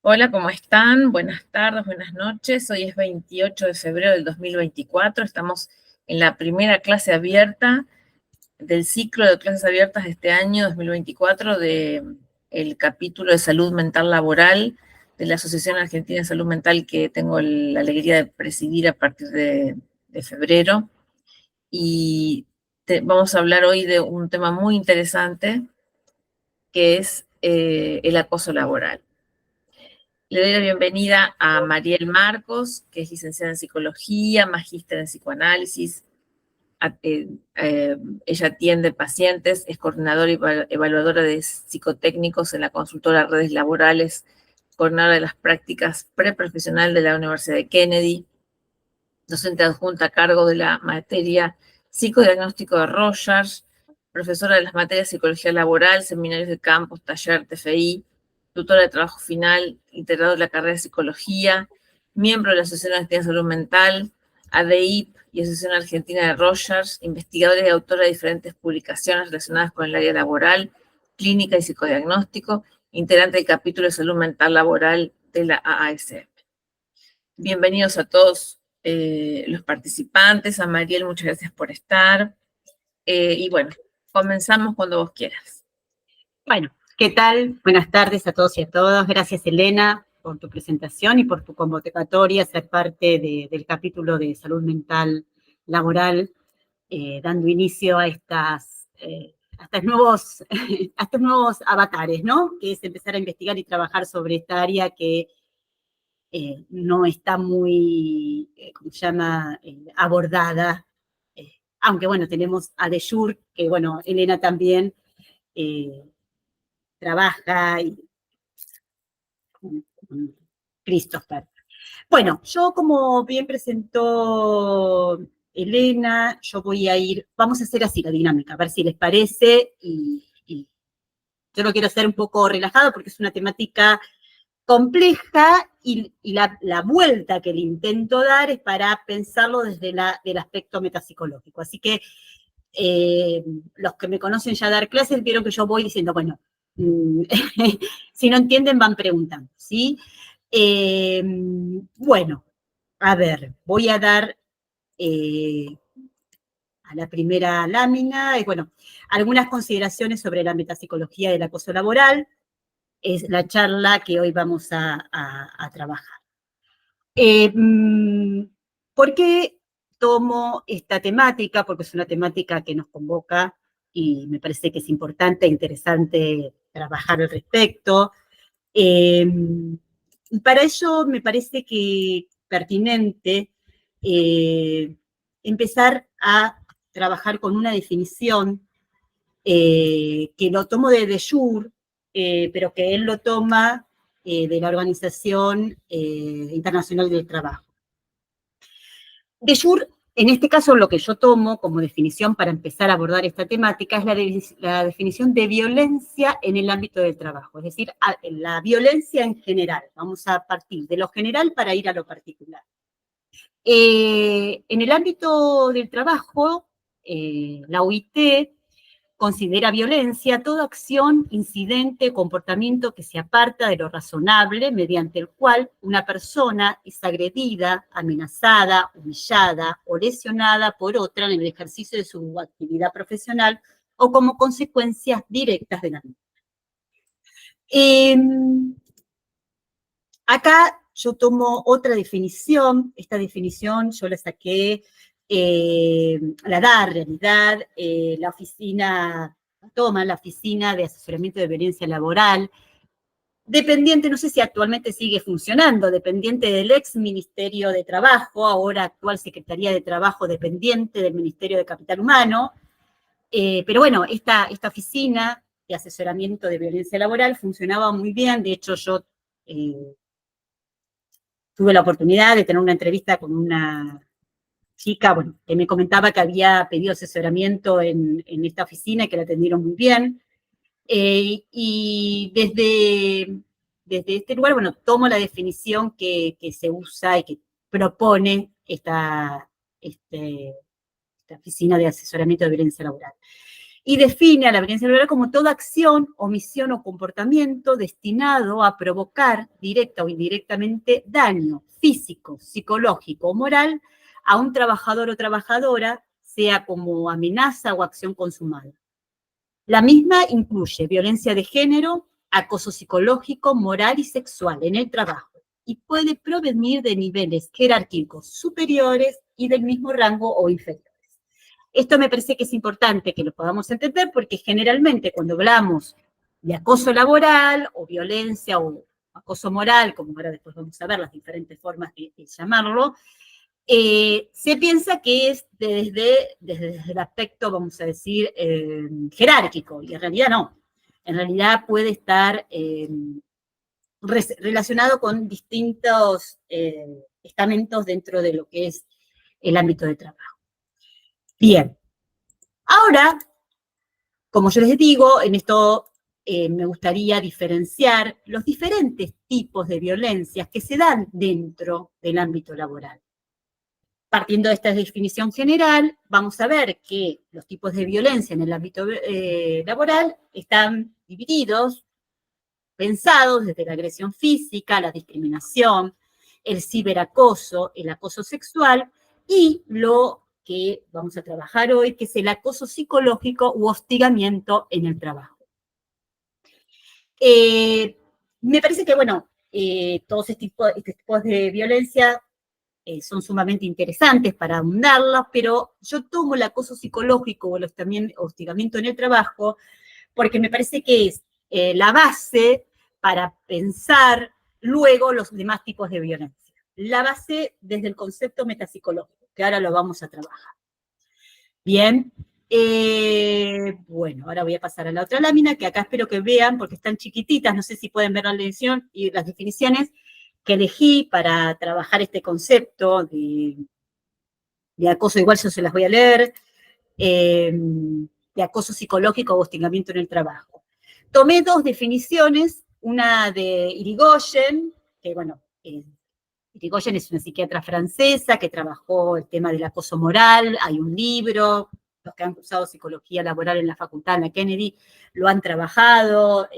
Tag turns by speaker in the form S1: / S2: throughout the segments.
S1: Hola, ¿cómo están? Buenas tardes, buenas noches. Hoy es 28 de febrero del 2024. Estamos en la primera clase abierta del ciclo de clases abiertas de este año 2024 del capítulo de salud mental laboral de la Asociación Argentina de Salud Mental que tengo la alegría de presidir a partir de febrero. Y vamos a hablar hoy de un tema muy interesante que es el acoso laboral. Le doy la bienvenida a Mariel Marcos, que es licenciada en psicología, magíster en psicoanálisis. Ella atiende pacientes, es coordinadora y evaluadora de psicotécnicos en la consultora Redes Laborales, coordinadora de las prácticas preprofesional de la Universidad de Kennedy, docente adjunta a cargo de la materia psicodiagnóstico de Rogers, profesora de las materias psicología laboral, seminarios de campus, taller, TFI, tutora de trabajo final, integrado de la carrera de psicología, miembro de la Asociación Argentina de Salud Mental, ADIP y Asociación Argentina de Rogers, investigadora y autora de diferentes publicaciones relacionadas con el área laboral, clínica y psicodiagnóstico, integrante del capítulo de salud mental laboral de la AASM. Bienvenidos a todos los participantes. A Mariel, muchas gracias por estar. Y bueno, comenzamos cuando vos quieras.
S2: Bueno, ¿qué tal? Buenas tardes a todos y a todas. Gracias, Elena, por tu presentación y por tu convocatoria a ser parte del capítulo de salud mental laboral, dando inicio a estos nuevos avatares, ¿no? Que es empezar a investigar y trabajar sobre esta área que no está muy, ¿cómo se llama?, abordada. Aunque, bueno, tenemos a DeJure, que, bueno, Elena también trabaja con Christopher. Bueno, yo como bien presentó Elena, vamos a hacer así la dinámica, a ver si les parece, y yo lo quiero hacer un poco relajado porque es una temática compleja y la vuelta que le intento dar es para pensarlo desde del aspecto metapsicológico. Así que los que me conocen ya dar clases vieron que yo voy diciendo, bueno, si no entienden van preguntando, ¿sí? Bueno, a ver, voy a dar a la primera lámina, bueno, algunas consideraciones sobre la metapsicología del acoso laboral. Es la charla que hoy vamos a trabajar. ¿Por qué tomo esta temática? Porque es una temática que nos convoca y me parece que es importante e interesante trabajar al respecto. Para ello me parece que pertinente empezar a trabajar con una definición que lo tomo de DeJure, pero que él lo toma de la Organización Internacional del Trabajo. DeJure, en este caso, lo que yo tomo como definición para empezar a abordar esta temática es la definición de violencia en el ámbito del trabajo, es decir, la violencia en general. Vamos a partir de lo general para ir a lo particular. En el ámbito del trabajo, la OIT considera violencia toda acción, incidente, comportamiento que se aparta de lo razonable, mediante el cual una persona es agredida, amenazada, humillada o lesionada por otra en el ejercicio de su actividad profesional o como consecuencias directas de la misma. Acá yo tomo otra definición. Esta definición yo la saqué, la da en realidad la oficina de asesoramiento de violencia laboral, dependiente, no sé si actualmente sigue funcionando, dependiente del ex Ministerio de Trabajo, ahora actual Secretaría de Trabajo, dependiente del Ministerio de Capital Humano. Pero bueno, esta oficina de asesoramiento de violencia laboral funcionaba muy bien. De hecho, yo tuve la oportunidad de tener una entrevista con una chica, bueno, que me comentaba que había pedido asesoramiento en esta oficina y que la atendieron muy bien. Y desde este lugar, bueno, tomo la definición que se usa y que propone esta oficina de asesoramiento de violencia laboral. y define a la violencia laboral como toda acción, omisión o comportamiento destinado a provocar directa o indirectamente daño físico, psicológico o moral a un trabajador o trabajadora, sea como amenaza o acción consumada. La misma incluye violencia de género, acoso psicológico, moral y sexual en el trabajo y puede provenir de niveles jerárquicos superiores y del mismo rango o inferiores. Esto me parece que es importante que lo podamos entender porque generalmente cuando hablamos de acoso laboral o violencia o acoso moral, como ahora después vamos a ver las diferentes formas de llamarlo, se piensa que es desde el aspecto, vamos a decir, jerárquico, y en realidad no. En realidad puede estar relacionado con distintos estamentos dentro de lo que es el ámbito de trabajo. Bien, ahora, como yo les digo, en esto me gustaría diferenciar los diferentes tipos de violencias que se dan dentro del ámbito laboral. Partiendo de esta definición general, vamos a ver que los tipos de violencia en el ámbito laboral están divididos, pensados desde la agresión física, la discriminación, el ciberacoso, el acoso sexual y lo que vamos a trabajar hoy, que es el acoso psicológico u hostigamiento en el trabajo. Me parece que, bueno, todos estos tipos de violencia son sumamente interesantes para ahondarlas, pero yo tomo el acoso psicológico o el hostigamiento en el trabajo porque me parece que es la base para pensar luego los demás tipos de violencia. La base desde el concepto metapsicológico, que ahora lo vamos a trabajar. Bien, bueno, ahora voy a pasar a la otra lámina, que acá espero que vean, porque están chiquititas, no sé si pueden ver la lección y las definiciones que elegí para trabajar este concepto de acoso, igual yo se las voy a leer, de acoso psicológico o hostigamiento en el trabajo. Tomé dos definiciones, una de Irigoyen, que bueno, Irigoyen es una psiquiatra francesa que trabajó el tema del acoso moral, hay un libro, los que han cursado psicología laboral en la facultad, en la Kennedy, lo han trabajado,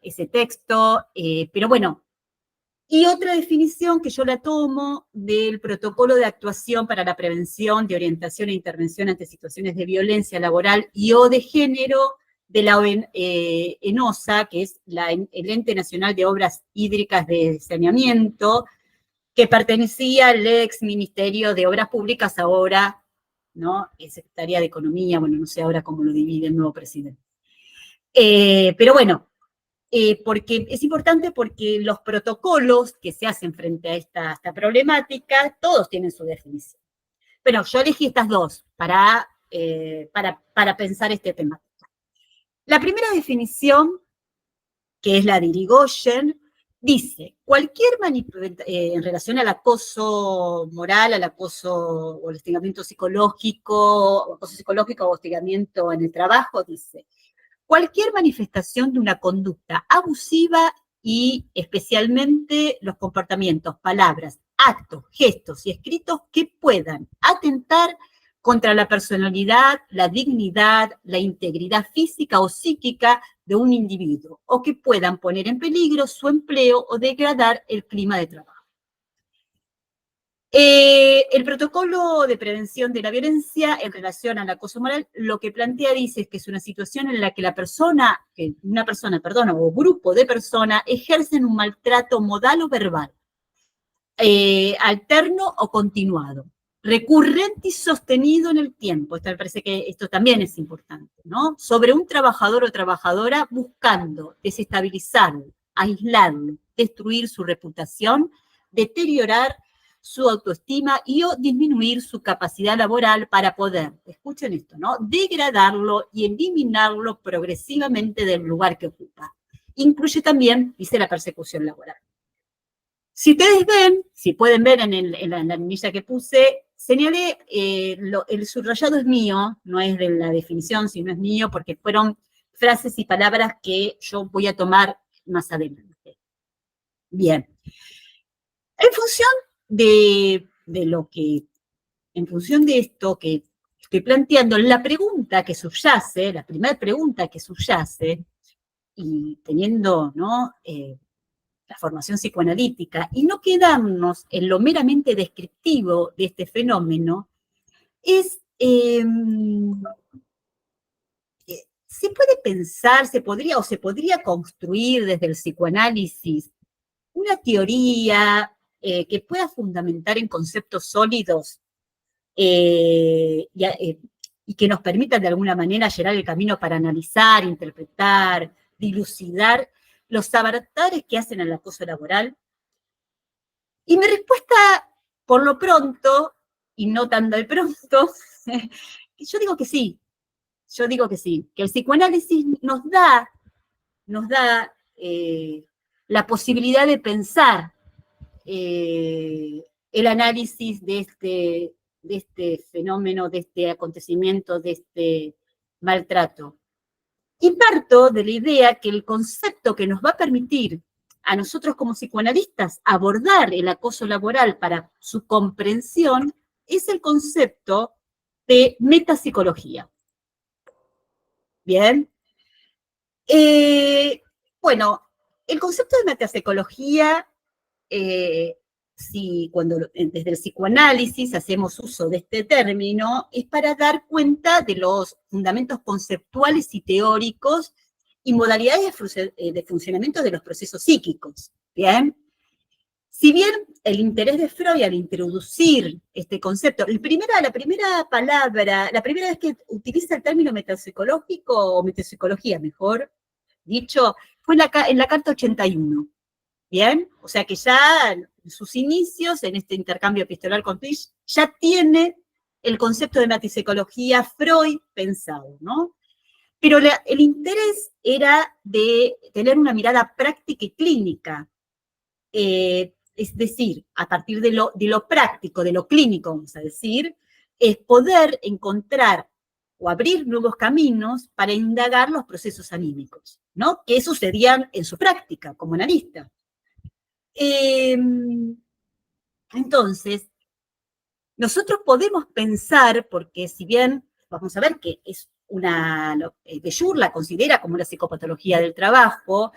S2: ese texto, pero bueno, y otra definición que yo la tomo del protocolo de actuación para la prevención de orientación e intervención ante situaciones de violencia laboral y o de género de la ENOSA, que es el Ente Nacional de Obras Hídricas de Saneamiento, que pertenecía al ex Ministerio de Obras Públicas, ahora, ¿no? Secretaría de Economía, bueno, no sé ahora cómo lo divide el nuevo presidente. Pero bueno, porque es importante porque los protocolos que se hacen frente a esta problemática, todos tienen su definición. Pero yo elegí estas dos para pensar este tema. La primera definición, que es la de Irigoyen, dice, cualquier en relación al acoso moral, al acoso o al hostigamiento psicológico, o acoso psicológico o hostigamiento en el trabajo, dice, cualquier manifestación de una conducta abusiva y especialmente los comportamientos, palabras, actos, gestos y escritos que puedan atentar contra la personalidad, la dignidad, la integridad física o psíquica de un individuo o que puedan poner en peligro su empleo o degradar el clima de trabajo. El protocolo de prevención de la violencia en relación al acoso moral lo que plantea, dice, es que es una situación en la que una persona, o grupo de personas ejercen un maltrato modal o verbal, alterno o continuado, recurrente y sostenido en el tiempo. Esto me parece que esto también es importante, ¿no? Sobre un trabajador o trabajadora buscando desestabilizarlo, aislarlo, destruir su reputación, deteriorar su autoestima y o disminuir su capacidad laboral para poder, escuchen esto, ¿no? Degradarlo y eliminarlo progresivamente del lugar que ocupa. Incluye también, dice, la persecución laboral. Si ustedes ven, si pueden ver en la minilla que puse, señalé, el subrayado es mío, no es de la definición, sino es mío, porque fueron frases y palabras que yo voy a tomar más adelante. Bien. En función de esto que estoy planteando, la pregunta que subyace, la primera pregunta que subyace, y teniendo, ¿no?, la formación psicoanalítica, y no quedarnos en lo meramente descriptivo de este fenómeno, es, se puede pensar, se podría construir desde el psicoanálisis una teoría que pueda fundamentar en conceptos sólidos y que nos permitan de alguna manera llenar el camino para analizar, interpretar, dilucidar los avatares que hacen al acoso laboral. Y mi respuesta, por lo pronto, y no tan de pronto, yo digo que sí. Yo digo que sí, que el psicoanálisis nos da la posibilidad de pensar el análisis de este fenómeno, de este acontecimiento, de este maltrato. Y parto de la idea que el concepto que nos va a permitir a nosotros como psicoanalistas abordar el acoso laboral para su comprensión es el concepto de metapsicología. Bien. Bueno, el concepto de metapsicología, cuando desde el psicoanálisis hacemos uso de este término, es para dar cuenta de los fundamentos conceptuales y teóricos y modalidades de funcionamiento de los procesos psíquicos. Bien. Si bien el interés de Freud al introducir este concepto, la primera vez que utiliza el término metapsicológico, o metapsicología mejor dicho, fue en la Carta 81, ¿bien? O sea que ya en sus inicios, en este intercambio epistolar con Fish, ya tiene el concepto de metapsicología Freud pensado, ¿no? Pero el interés era de tener una mirada práctica y clínica, es decir, a partir de lo práctico, de lo clínico, vamos a decir, es poder encontrar o abrir nuevos caminos para indagar los procesos anímicos, ¿no?, que sucedían en su práctica como analista. Entonces, nosotros podemos pensar, porque si bien vamos a ver que es Béjour la considera como la psicopatología del trabajo,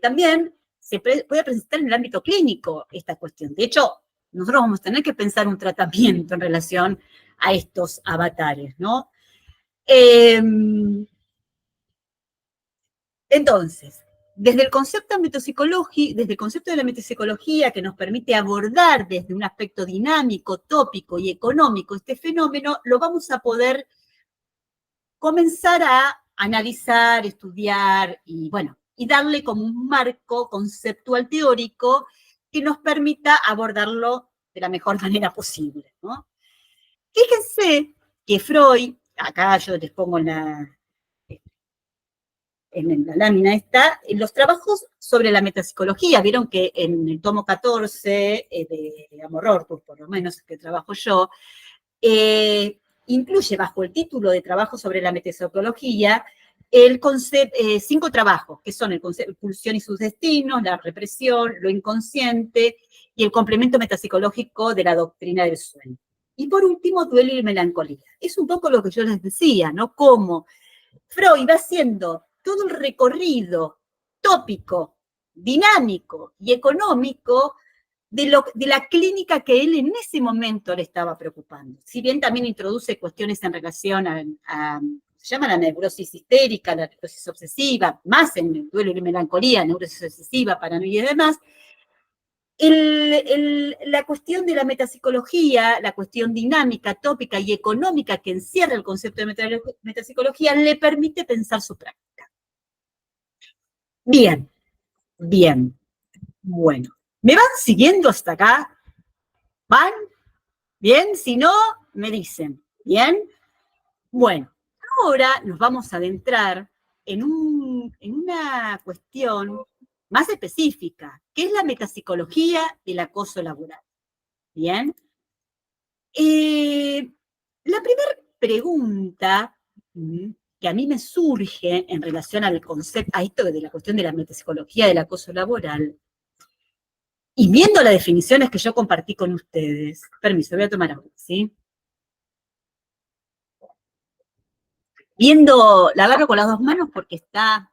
S2: también se puede presentar en el ámbito clínico esta cuestión. De hecho, nosotros vamos a tener que pensar un tratamiento en relación a estos avatares, ¿no? Entonces, desde el concepto de la metapsicología, que nos permite abordar desde un aspecto dinámico, tópico y económico este fenómeno, lo vamos a poder comenzar a analizar, estudiar y, bueno, y darle como un marco conceptual teórico que nos permita abordarlo de la mejor manera posible, ¿no? Fíjense que Freud, acá yo les pongo en la lámina esta, en los trabajos sobre la metapsicología, vieron que en el tomo 14 de Amor Ortus, por lo menos que trabajo yo, incluye bajo el título de trabajo sobre la metapsicología 5 trabajos, que son el concepto de pulsión y sus destinos, la represión, lo inconsciente y el complemento metapsicológico de la doctrina del sueño. Y por último, duelo y melancolía. Es un poco lo que yo les decía, ¿no? Cómo Freud va haciendo todo el recorrido tópico, dinámico y económico de la clínica que él en ese momento le estaba preocupando. Si bien también introduce cuestiones en relación se llama la neurosis histérica, la neurosis obsesiva, más en el duelo y melancolía, neurosis obsesiva, paranoia y demás, la cuestión de la metapsicología, la cuestión dinámica, tópica y económica que encierra el concepto de metapsicología, le permite pensar su práctica. Bien, bien, bueno. ¿Me van siguiendo hasta acá? ¿Van? ¿Bien? Si no, me dicen. ¿Bien? Bueno, ahora nos vamos a adentrar en una cuestión más específica, que es la metapsicología del acoso laboral. ¿Bien? La primera pregunta que a mí me surge en relación al concepto, a esto de la cuestión de la metapsicología del acoso laboral, y viendo las definiciones que yo compartí con ustedes, permiso, voy a tomar agua, ¿sí? viendo, la agarro con las dos manos porque está,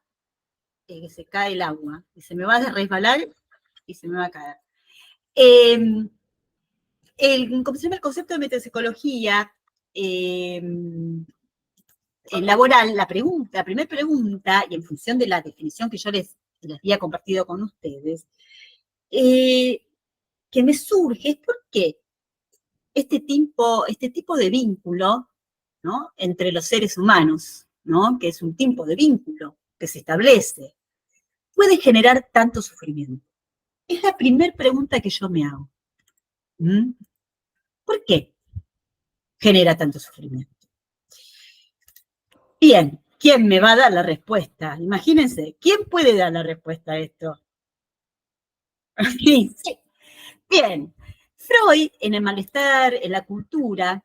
S2: que se cae el agua, y se me va a resbalar y se me va a caer. ¿Cómo se llama? El concepto de metapsicología laboral, la primera pregunta, y en función de la definición que yo les había compartido con ustedes, que me surge es por qué este tipo de vínculo, ¿no?, entre los seres humanos, ¿no?, que es un tipo de vínculo que se establece, puede generar tanto sufrimiento. Es la primera pregunta que yo me hago. ¿Por qué genera tanto sufrimiento? Bien, ¿quién me va a dar la respuesta? Imagínense, ¿quién puede dar la respuesta a esto? Sí. Bien, Freud, en el malestar, en la cultura,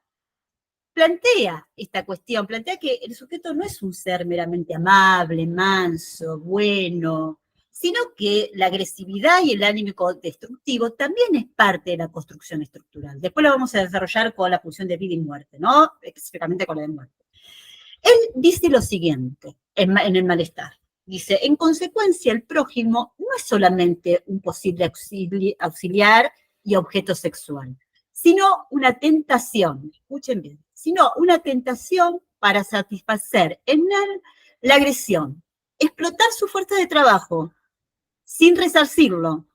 S2: plantea esta cuestión, plantea que el sujeto no es un ser meramente amable, manso, bueno, sino que la agresividad y el ánimo destructivo también es parte de la construcción estructural. Después lo vamos a desarrollar con la función de vida y muerte, ¿no? Específicamente con la de muerte. Él dice lo siguiente en el malestar. Dice, en consecuencia, el prójimo no es solamente un posible auxiliar y objeto sexual, sino una tentación, escuchen bien, sino una tentación para satisfacer en él la agresión, explotar su fuerza de trabajo sin resarcirlo,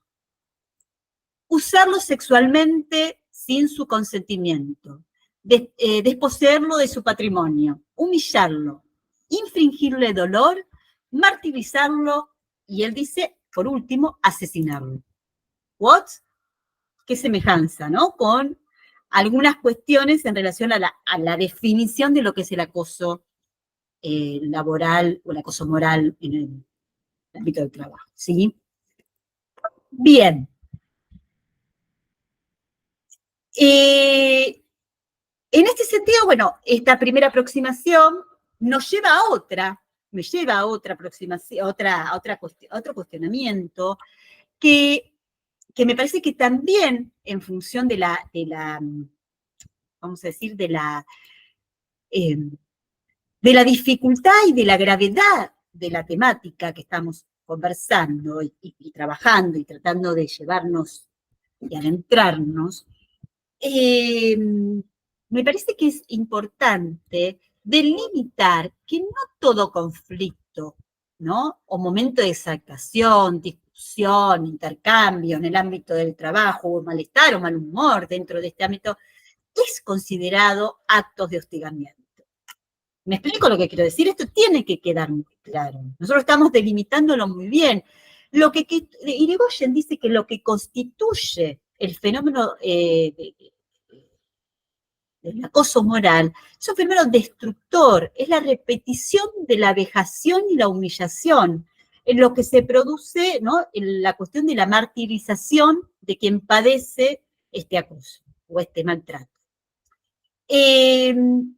S2: usarlo sexualmente sin su consentimiento, desposeerlo de su patrimonio, humillarlo, infringirle dolor, martirizarlo y él dice, por último, asesinarlo. ¿What? Qué semejanza, ¿no? Con algunas cuestiones en relación a la definición de lo que es el acoso laboral o el acoso moral en el ámbito del trabajo, ¿sí? Bien. En este sentido, bueno, esta primera aproximación nos lleva a otra, me lleva a otra aproximación, a otro cuestionamiento, que me parece que también en función de la vamos a decir, de la dificultad y de la gravedad de la temática que estamos conversando y trabajando y tratando de llevarnos y adentrarnos, me parece que es importante delimitar que no todo conflicto, ¿no?, o momento de exaltación, discusión, intercambio en el ámbito del trabajo, o malestar o mal humor dentro de este ámbito, es considerado actos de hostigamiento. ¿Me explico lo que quiero decir? Esto tiene que quedar muy claro. Nosotros estamos delimitándolo muy bien. Irigoyen dice que lo que constituye el fenómeno del acoso moral es un fenómeno destructor, es la repetición de la vejación y la humillación, en lo que se produce, ¿no?, en la cuestión de la martirización de quien padece este acoso o este maltrato. Bien,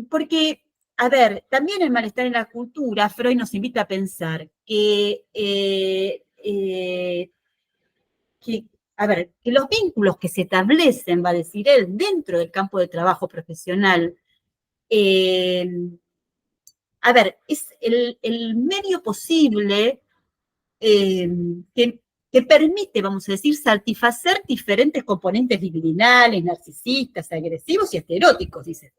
S2: porque, a ver, también el malestar en la cultura, Freud nos invita a pensar a ver, que los vínculos que se establecen, va a decir él, dentro del campo de trabajo profesional, a ver, es el medio posible que permite, vamos a decir, satisfacer diferentes componentes libidinales, narcisistas, agresivos y estereóticos, dice.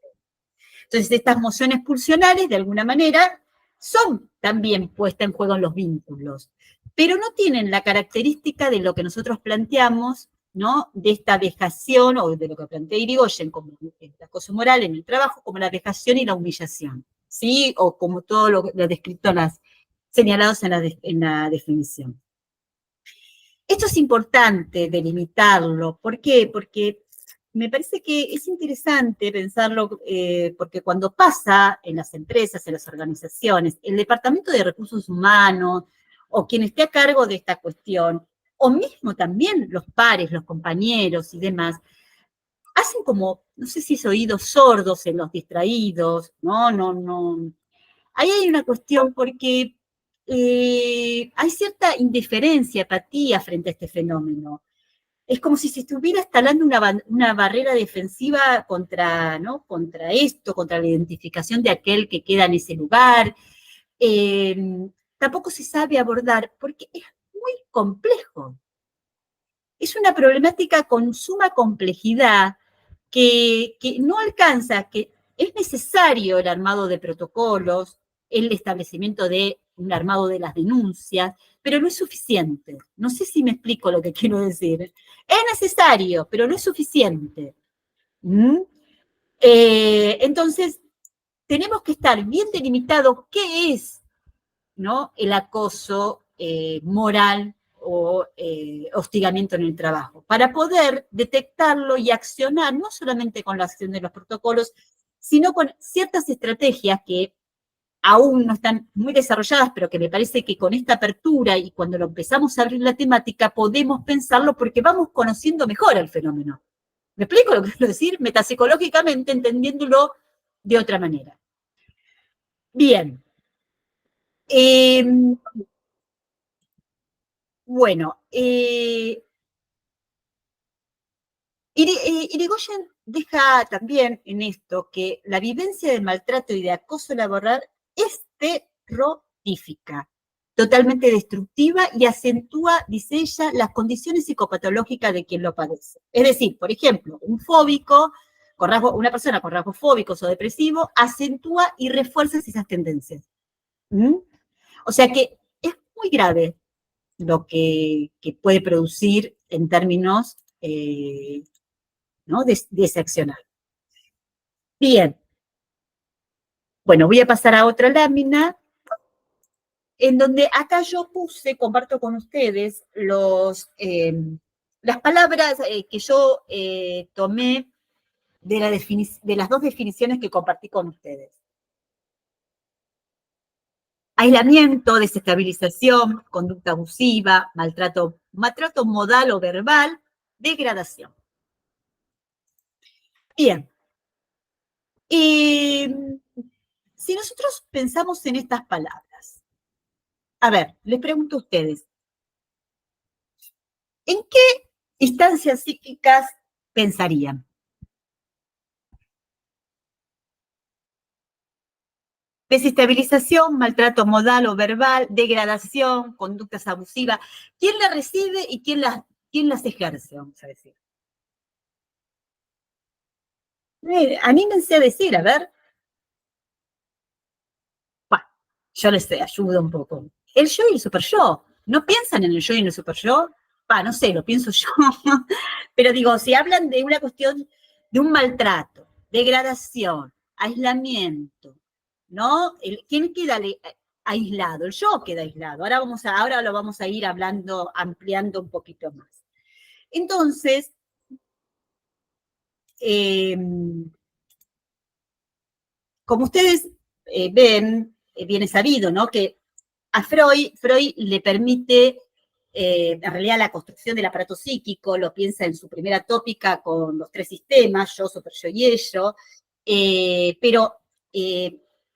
S2: Entonces, estas mociones pulsionales, de alguna manera, son también puestas en juego en los vínculos, pero no tienen la característica de lo que nosotros planteamos, ¿no?, de esta vejación, o de lo que plantea Irigoyen como el acoso moral en el trabajo, como la vejación y la humillación, ¿sí?, o como todo lo descrito señalados en la definición. Esto es importante delimitarlo. ¿Por qué? Porque me parece que es interesante pensarlo, porque cuando pasa en las empresas, en las organizaciones, el Departamento de Recursos Humanos, o quien esté a cargo de esta cuestión, o mismo también los pares, los compañeros y demás, hacen como, no sé si es oídos sordos en los distraídos, no. Ahí hay una cuestión porque hay cierta indiferencia, apatía frente a este fenómeno. es como si se estuviera instalando una barrera defensiva contra, ¿no? Contra esto, contra la identificación de aquel que queda en ese lugar. Tampoco se sabe abordar porque es muy complejo. Es una problemática con suma complejidad que no alcanza, que es necesario el armado de protocolos, el establecimiento de un armado de las denuncias, pero no es suficiente. No sé si me explico lo que quiero decir. Es necesario, pero no es suficiente. ¿Mm? Entonces, tenemos que estar bien delimitado qué es, ¿no?, el acoso moral o hostigamiento en el trabajo, para poder detectarlo y accionar, no solamente con la acción de los protocolos, sino con ciertas estrategias que aún no están muy desarrolladas, pero que me parece que con esta apertura y cuando lo empezamos a abrir la temática, podemos pensarlo porque vamos conociendo mejor el fenómeno. ¿Me explico lo que quiero decir? Metapsicológicamente, entendiéndolo de otra manera. Bien. Bueno, Irigoyen deja también en esto que la vivencia de maltrato y de acoso laboral es terrorífica, totalmente destructiva y acentúa, dice ella, las condiciones psicopatológicas de quien lo padece. Es decir, por ejemplo, un fóbico, una persona con rasgos fóbicos o depresivos, acentúa y refuerza esas tendencias. ¿Mm? O sea que es muy grave lo que puede producir en términos ¿no?, de ese accionar. Bien. Bueno, voy a pasar a otra lámina, en donde acá yo comparto con ustedes las palabras que yo tomé de las dos definiciones que compartí con ustedes. Aislamiento, desestabilización, conducta abusiva, maltrato modal o verbal, degradación. Bien. Si nosotros pensamos en estas palabras, a ver, les pregunto a ustedes, ¿en qué instancias psíquicas pensarían? Desestabilización, maltrato modal o verbal, degradación, conductas abusivas. ¿Quién las recibe y quién las ejerce, vamos a decir? Anímense a decir, a ver. Bueno, yo les ayudo un poco. El yo y el super yo. ¿No piensan en el yo y en el super yo? No sé, lo pienso yo. Pero digo, si hablan de una cuestión de un maltrato, degradación, aislamiento, ¿no? ¿Quién queda aislado? El yo queda aislado. Ahora lo vamos a ir ampliando un poquito más. Entonces, como ustedes ven, bien es sabido, ¿no?, que a Freud le permite, en realidad, la construcción del aparato psíquico, lo piensa en su primera tópica con los 3 sistemas, yo, super yo y ello, pero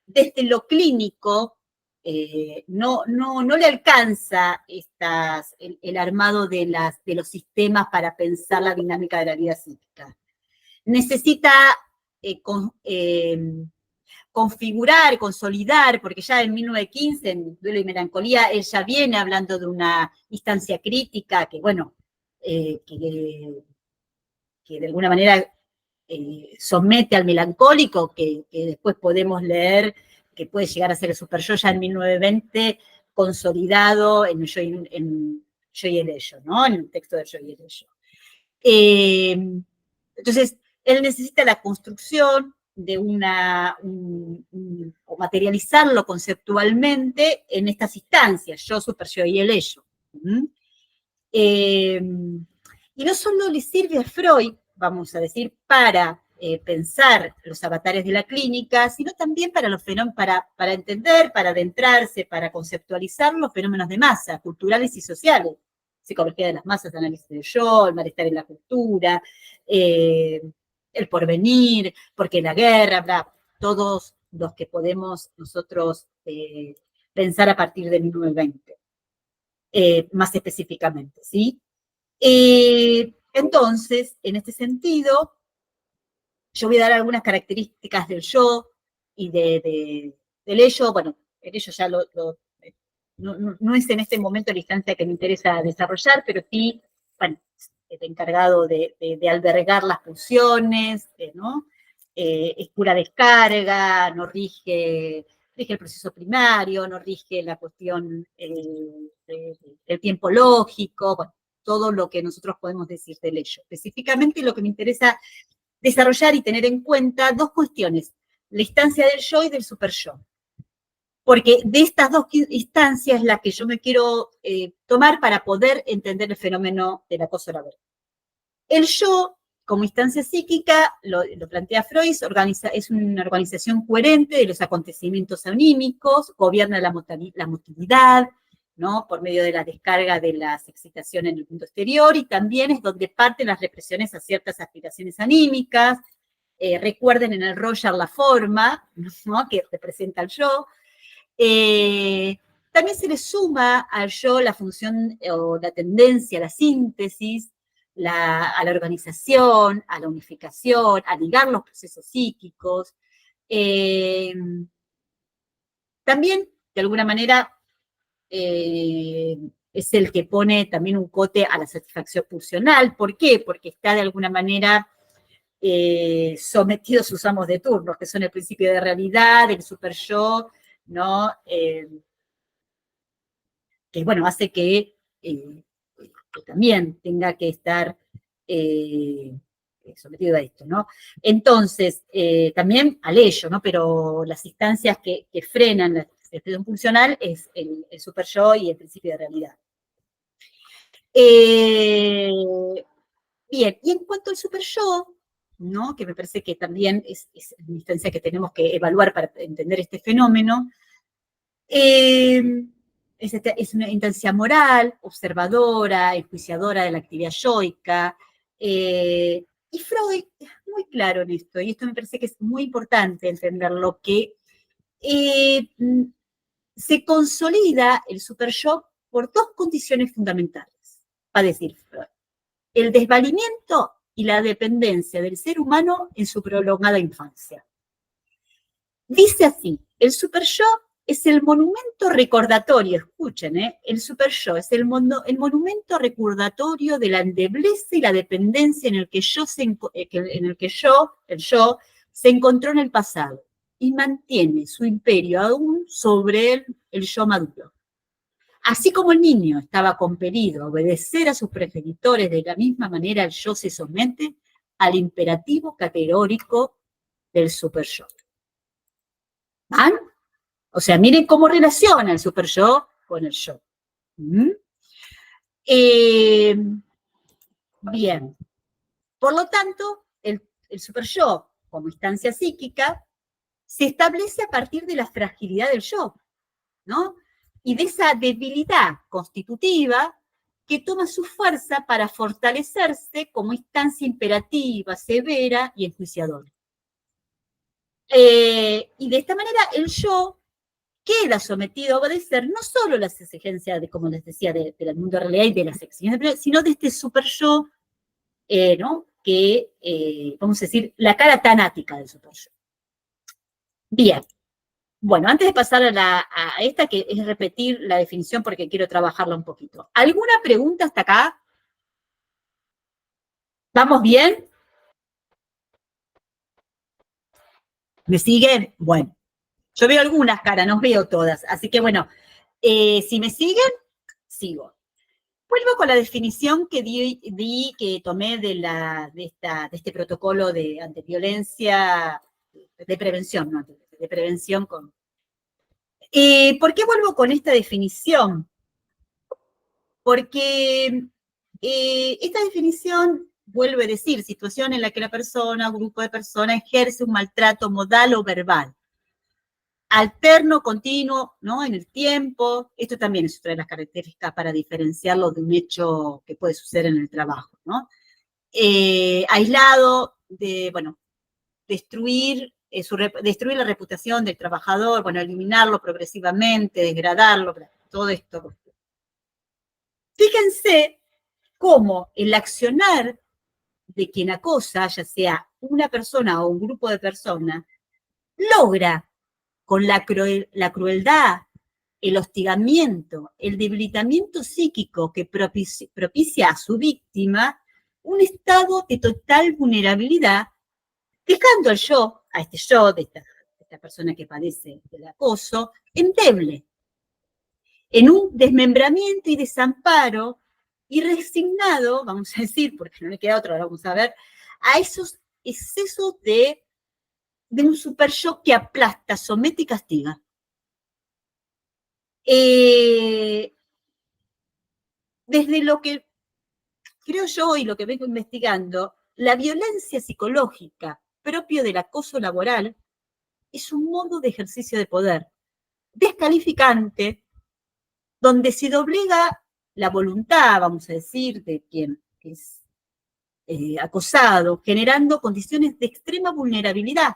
S2: desde lo clínico no le alcanza el armado de los sistemas para pensar la dinámica de la vida psíquica. Necesita configurar, consolidar, porque ya en 1915, en Duelo y Melancolía, él ya viene hablando de una instancia crítica que, bueno, que de alguna manera somete al melancólico, que después podemos leer, que puede llegar a ser el super yo ya en 1920, consolidado en Yo y el ello, ¿no?, en el texto de Yo y el ello. Entonces, él necesita la construcción de o materializarlo conceptualmente en estas instancias, yo, super yo y el ello. Y no solo le sirve a Freud, vamos a decir, para pensar los avatares de la clínica, sino también para los fenómenos, para entender, para adentrarse, para conceptualizar los fenómenos de masa, culturales y sociales. Psicología de las masas, análisis del yo, el malestar en la cultura, el porvenir, porque la guerra, bla, todos los que podemos nosotros pensar a partir de 1920, más específicamente, ¿sí? Entonces, en este sentido, yo voy a dar algunas características del yo y del ello. Bueno, el ello ya no es en este momento la instancia que me interesa desarrollar, pero sí, bueno, el encargado de albergar las funciones, ¿no? Es pura descarga, no rige el proceso primario, no rige la cuestión del tiempo lógico, bueno, todo lo que nosotros podemos decir del ello. Específicamente lo que me interesa desarrollar y tener en cuenta dos cuestiones, la instancia del yo y del super yo. Porque de estas dos instancias es la que yo me quiero tomar para poder entender el fenómeno del acoso laboral. El yo, como instancia psíquica, lo plantea Freud, es una organización coherente de los acontecimientos anímicos, gobierna la motilidad, ¿no? Por medio de la descarga de las excitaciones en el mundo exterior, y también es donde parten las represiones a ciertas aspiraciones anímicas. Recuerden en el Roger la forma, ¿no? Que representa el yo. También se le suma al yo la función o la tendencia a la síntesis, a la organización, a la unificación, a ligar los procesos psíquicos. También, de alguna manera, es el que pone también un cote a la satisfacción pulsional. ¿Por qué? Porque está de alguna manera sometido a sus amos de turno, que son el principio de realidad, el super yo, ¿no? Que, bueno, hace que también tenga que estar sometido a esto, ¿no? Entonces, también al ello, ¿no? Pero las instancias que frenan la expresión funcional es el super yo y el principio de realidad. Bien, y en cuanto al super yo, ¿no? Que me parece que también es una instancia que tenemos que evaluar para entender este fenómeno, es una instancia moral, observadora, enjuiciadora de la actividad yoica, y Freud es muy claro en esto, y esto me parece que es muy importante entenderlo, que se consolida el super yo por dos condiciones fundamentales, va a decir Freud: el desvalimiento y la dependencia del ser humano en su prolongada infancia. Dice así: el super yo es el monumento recordatorio, escuchen, el super yo es el monumento recordatorio de la endeblez y la dependencia en el que el yo, se encontró en el pasado y mantiene su imperio aún sobre el yo maduro. Así como el niño estaba compelido a obedecer a sus progenitores, de la misma manera el yo se somete al imperativo categórico del super yo. ¿Van? O sea, miren cómo relaciona el super yo con el yo. Bien. Por lo tanto, el super yo, como instancia psíquica, se establece a partir de la fragilidad del yo, ¿no? Y de esa debilidad constitutiva que toma su fuerza para fortalecerse como instancia imperativa, severa y enjuiciadora. Y de esta manera el yo queda sometido a obedecer no solo las exigencias, como les decía, del mundo de realidad y de las exigencias, sino de este super yo, ¿no? Que, vamos a decir, la cara tanática del super yo. Bien. Bueno, antes de pasar a esta, que es repetir la definición porque quiero trabajarla un poquito. ¿Alguna pregunta hasta acá? ¿Vamos bien? ¿Me siguen? Bueno, yo veo algunas caras, no veo todas. Así que, bueno, si me siguen, sigo. Vuelvo con la definición que que tomé de este protocolo de antiviolencia, de prevención, ¿no? De prevención con... ¿Por qué vuelvo con esta definición? Porque esta definición vuelve a decir situación en la que la persona o grupo de personas ejerce un maltrato modal o verbal, alterno, continuo, ¿no? En el tiempo. Esto también es otra de las características para diferenciarlo de un hecho que puede suceder en el trabajo, ¿no? Aislado de, bueno, destruir la reputación del trabajador, bueno, eliminarlo progresivamente, degradarlo, todo esto. Fíjense cómo el accionar de quien acosa, ya sea una persona o un grupo de personas, logra con la crueldad, el hostigamiento, el debilitamiento psíquico que propicia a su víctima un estado de total vulnerabilidad, dejando al yo, a este yo de esta persona que padece el acoso, endeble, en un desmembramiento y desamparo, y resignado, vamos a decir, porque no le queda otra, vamos a ver, a esos excesos de un super yo que aplasta, somete y castiga. Desde lo que creo yo y lo que vengo investigando, la violencia psicológica propio del acoso laboral es un modo de ejercicio de poder descalificante, donde se doblega la voluntad, vamos a decir, de quien es acosado, generando condiciones de extrema vulnerabilidad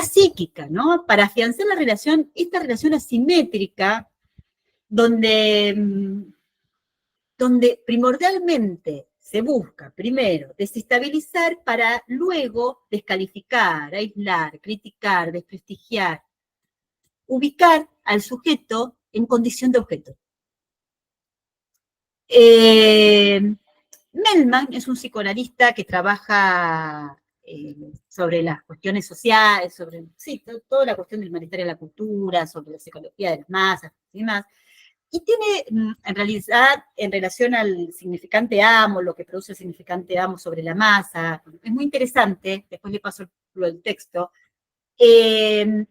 S2: psíquica, ¿no? Para afianzar la relación, esta relación asimétrica, donde primordialmente se busca, primero, desestabilizar para luego descalificar, aislar, criticar, desprestigiar, ubicar al sujeto en condición de objeto. Mellman es un psicoanalista que trabaja sobre las cuestiones sociales, sobre toda la cuestión del malestar en la cultura, sobre la psicología de las masas y demás. Y tiene, en realidad, en relación al significante amo, lo que produce el significante amo sobre la masa, es muy interesante, después le paso el texto. Él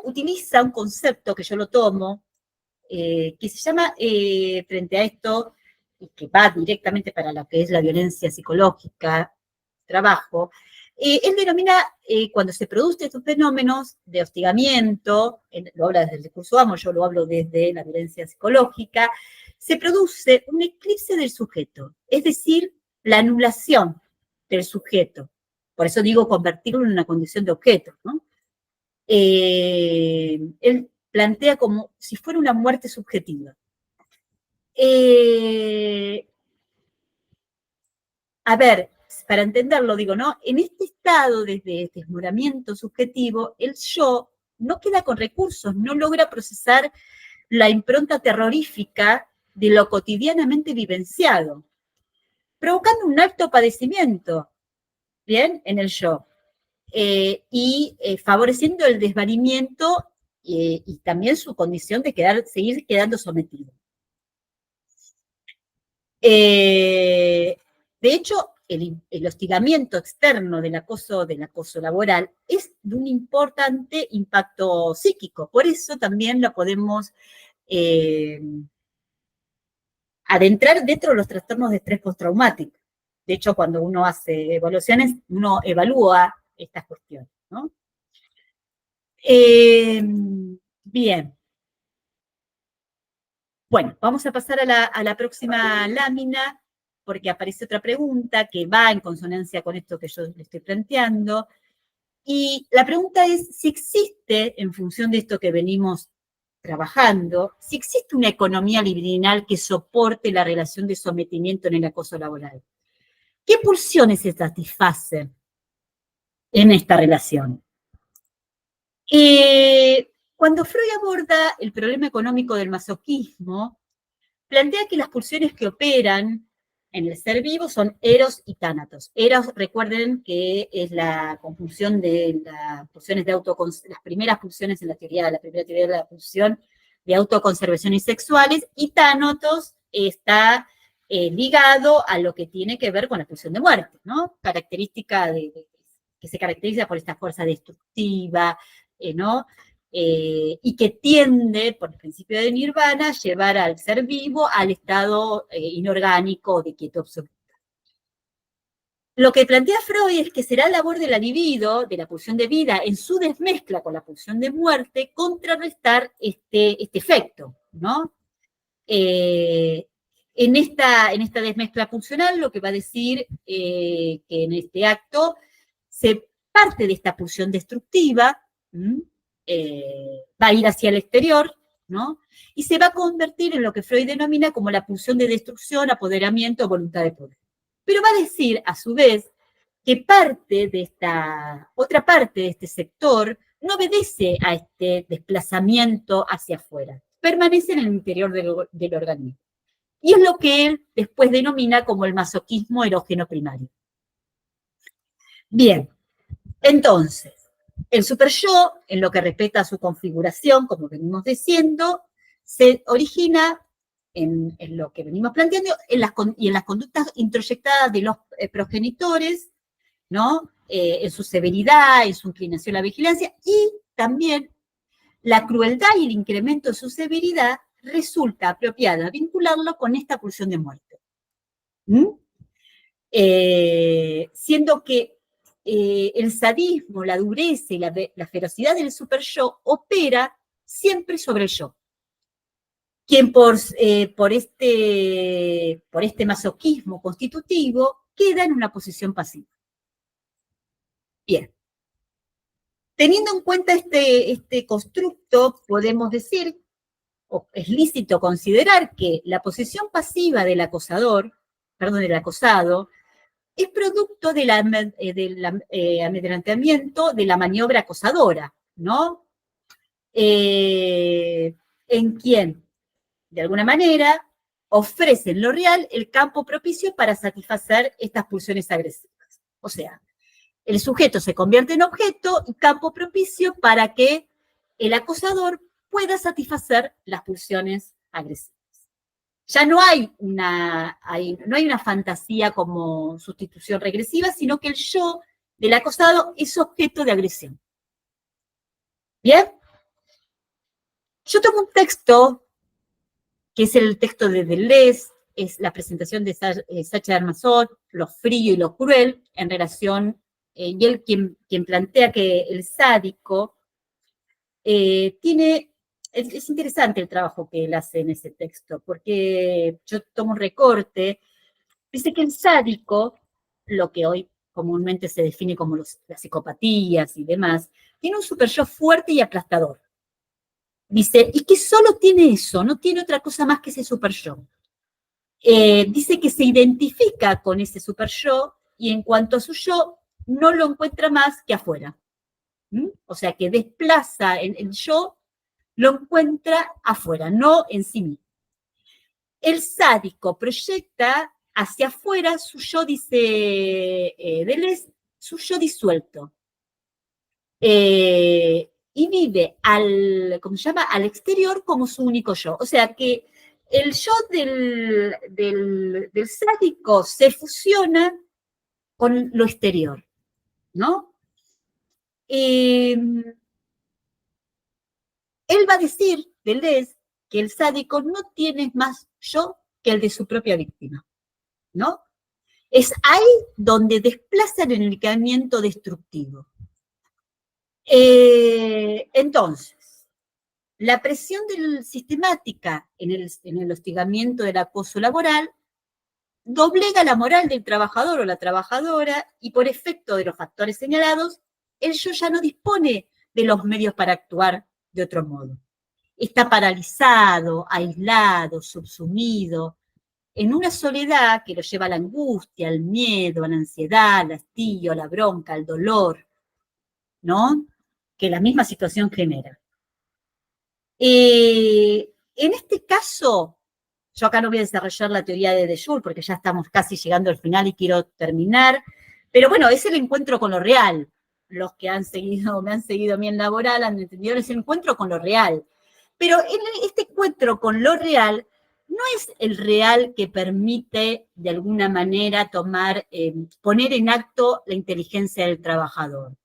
S2: utiliza un concepto que yo lo tomo, que se llama, frente a esto, y que va directamente para lo que es la violencia psicológica, trabajo, él denomina, cuando se producen estos fenómenos de hostigamiento, lo habla desde el discurso amo, yo lo hablo desde la violencia psicológica, se produce un eclipse del sujeto, es decir, la anulación del sujeto. Por eso digo convertirlo en una condición de objeto, ¿no? Él plantea como si fuera una muerte subjetiva. A ver, para entenderlo, digo, ¿no? En este estado de desmembramiento subjetivo, el yo no queda con recursos, no logra procesar la impronta terrorífica de lo cotidianamente vivenciado, provocando un alto padecimiento, ¿bien? En el yo, y favoreciendo el desvanimiento y también su condición de seguir quedando sometido. De hecho, el hostigamiento externo del acoso laboral es de un importante impacto psíquico. Por eso también lo podemos adentrar dentro de los trastornos de estrés postraumático. De hecho, cuando uno hace evaluaciones, uno evalúa estas cuestiones, ¿no? Bien. Bueno, vamos a pasar a la próxima lámina, porque aparece otra pregunta que va en consonancia con esto que yo le estoy planteando. Y la pregunta es si existe, en función de esto que venimos trabajando, si existe una economía libidinal que soporte la relación de sometimiento en el acoso laboral. ¿Qué pulsiones se satisfacen en esta relación? Cuando Freud aborda el problema económico del masoquismo, plantea que las pulsiones que operan en el ser vivo son eros y tánatos. Eros, recuerden que es la conjunción de las pulsiones de las primeras pulsiones en la primera teoría de la pulsión de autoconservación y sexuales, y tánatos está ligado a lo que tiene que ver con la pulsión de muerte, ¿no? Característica que se caracteriza por esta fuerza destructiva, ¿no? Y que tiende, por el principio de Nirvana, a llevar al ser vivo al estado inorgánico de quietud absoluta. Lo que plantea Freud es que será labor de la libido, de la pulsión de vida, en su desmezcla con la pulsión de muerte, contrarrestar este efecto, ¿no? En esta desmezcla pulsional, lo que va a decir que en este acto se parte de esta pulsión destructiva, va a ir hacia el exterior, ¿no? y se va a convertir en lo que Freud denomina como la pulsión de destrucción, apoderamiento, voluntad de poder. Pero va a decir, a su vez, que otra parte de este sector no obedece a este desplazamiento hacia afuera, permanece en el interior del organismo. Y es lo que él después denomina como el masoquismo erógeno primario. Bien, entonces, el superyo, en lo que respecta a su configuración, como venimos diciendo, se origina en lo que venimos planteando en las conductas introyectadas de los progenitores, ¿no? En su severidad, en su inclinación a la vigilancia, y también la crueldad y el incremento de su severidad resulta apropiada vincularlo con esta pulsión de muerte. Siendo que el sadismo, la dureza y la ferocidad del superyo opera siempre sobre el yo, quien por este masoquismo constitutivo queda en una posición pasiva. Bien. Teniendo en cuenta este constructo, podemos decir, o es lícito considerar que la posición pasiva del acosado, es producto del amedrentamiento de la maniobra acosadora, ¿no? En quien, de alguna manera, ofrece en lo real el campo propicio para satisfacer estas pulsiones agresivas. O sea, el sujeto se convierte en objeto y campo propicio para que el acosador pueda satisfacer las pulsiones agresivas. Ya no hay una fantasía como sustitución regresiva, sino que el yo del acosado es objeto de agresión. ¿Bien? Yo tomo un texto, que es el texto de Deleuze, es la presentación de Sacha Armazot, lo frío y lo cruel, en relación, y él quien plantea que el sádico es interesante el trabajo que él hace en ese texto, porque yo tomo un recorte, dice que el sádico, lo que hoy comúnmente se define como las psicopatías y demás, tiene un superyo fuerte y aplastador. Dice, y que solo tiene eso, no tiene otra cosa más que ese superyo. Dice que se identifica con ese superyo y en cuanto a su yo, no lo encuentra más que afuera. O sea, que desplaza el yo, lo encuentra afuera, no en sí mismo. El sádico proyecta hacia afuera su yo, dice Deleuze, su yo disuelto. Y vive al exterior como su único yo. O sea que el yo del sádico se fusiona con lo exterior, ¿no? Él va a decir, Deleuze, que el sádico no tiene más yo que el de su propia víctima, ¿no? Es ahí donde desplaza el enriquecimiento destructivo. Entonces, la presión sistemática en el hostigamiento del acoso laboral doblega la moral del trabajador o la trabajadora y por efecto de los factores señalados, el yo ya no dispone de los medios para actuar de otro modo. Está paralizado, aislado, subsumido, en una soledad que lo lleva a la angustia, al miedo, a la ansiedad, al hastío, a la bronca, al dolor, ¿no? Que la misma situación genera. En este caso, yo acá no voy a desarrollar la teoría de Joule porque ya estamos casi llegando al final y quiero terminar, pero bueno, es el encuentro con lo real. Los que me han seguido a mí en Laboral han entendido ese encuentro con lo real. Pero este encuentro con lo real no es el real que permite, de alguna manera, poner en acto la inteligencia del trabajador.